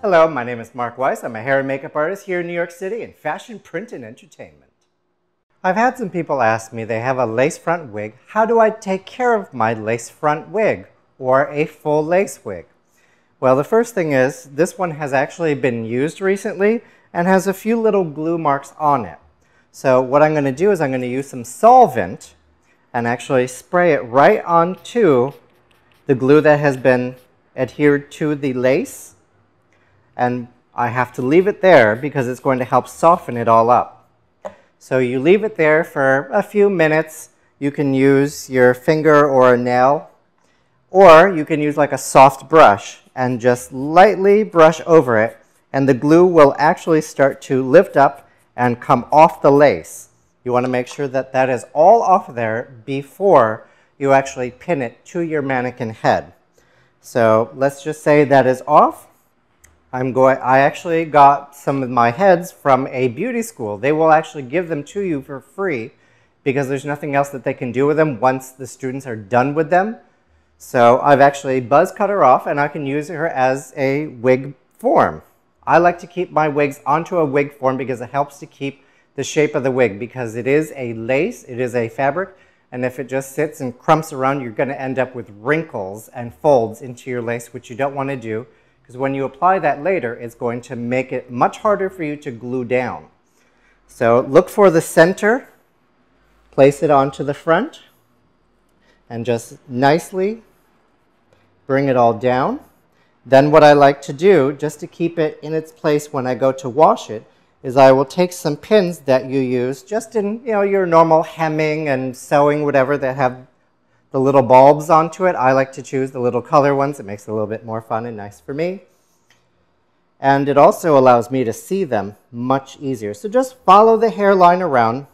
Hello, my name is Mark Weiss. I'm a hair and makeup artist here in New York City in fashion, print, and entertainment. I've had some people ask me, they have a lace front wig. How do I take care of my lace front wig or a full lace wig? Well, the first thing is this one has actually been used recently and has a few little glue marks on it. So what I'm going to do is I'm going to use some solvent and actually spray it right onto the glue that has been adhered to the lace. And I have to leave it there because it's going to help soften it all up. So you leave it there for a few minutes. You can use your finger or a nail, or you can use like a soft brush and just lightly brush over it, and the glue will actually start to lift up and come off the lace. You want to make sure that that is all off there before you actually pin it to your mannequin head. So let's just say that is off. I actually got some of my heads from a beauty school. They will actually give them to you for free because there's nothing else that they can do with them once the students are done with them. So I've actually buzz cut her off and I can use her as a wig form. I like to keep my wigs onto a wig form because it helps to keep the shape of the wig, because it is a lace, it is a fabric, and if it just sits and crumps around, you're going to end up with wrinkles and folds into your lace, which you don't want to do. Because when you apply that later, it's going to make it much harder for you to glue down. So look for the center, place it onto the front, and just nicely bring it all down. Then what I like to do, just to keep it in its place when I go to wash it, is I will take some pins that you use just in your normal hemming and sewing, whatever, that have the little bulbs onto it. I like to choose the little color ones. It makes it a little bit more fun and nice for me. And it also allows me to see them much easier. So just follow the hairline around.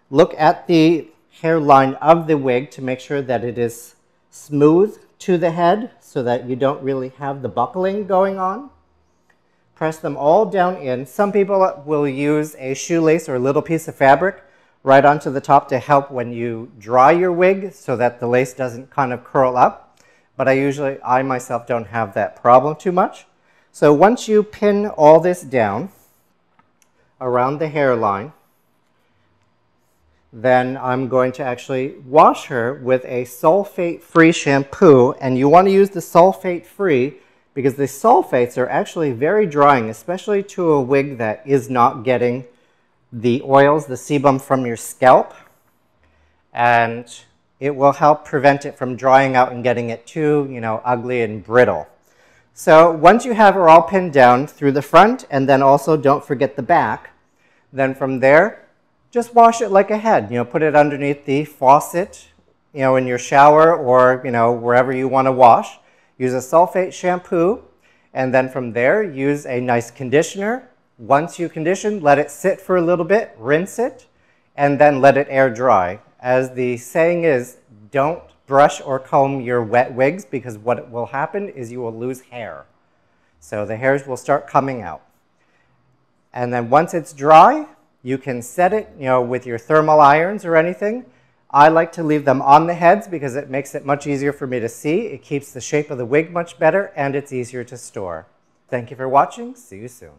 Look at the hairline of the wig to make sure that it is smooth to the head so that you don't really have the buckling going on. Press them all down in. Some people will use a shoelace or a little piece of fabric right onto the top to help when you dry your wig so that the lace doesn't kind of curl up. But I myself don't have that problem too much. So once you pin all this down around the hairline, then I'm going to actually wash her with a sulfate-free shampoo. And you want to use the sulfate-free because the sulfates are actually very drying, especially to a wig that is not getting the oils, the sebum from your scalp, and it will help prevent it from drying out and getting it too, ugly and brittle. So once you have her all pinned down through the front, and then also don't forget the back, then from there, just wash it like a head. Put it underneath the faucet, in your shower or, wherever you want to wash. Use a sulfate shampoo, and then from there, use a nice conditioner. Once you condition, let it sit for a little bit, rinse it, and then let it air dry. As the saying is, don't brush or comb your wet wigs because what will happen is you will lose hair. So the hairs will start coming out. And then once it's dry, you can set it, with your thermal irons or anything. I like to leave them on the heads because it makes it much easier for me to see. It keeps the shape of the wig much better, and it's easier to store. Thank you for watching. See you soon.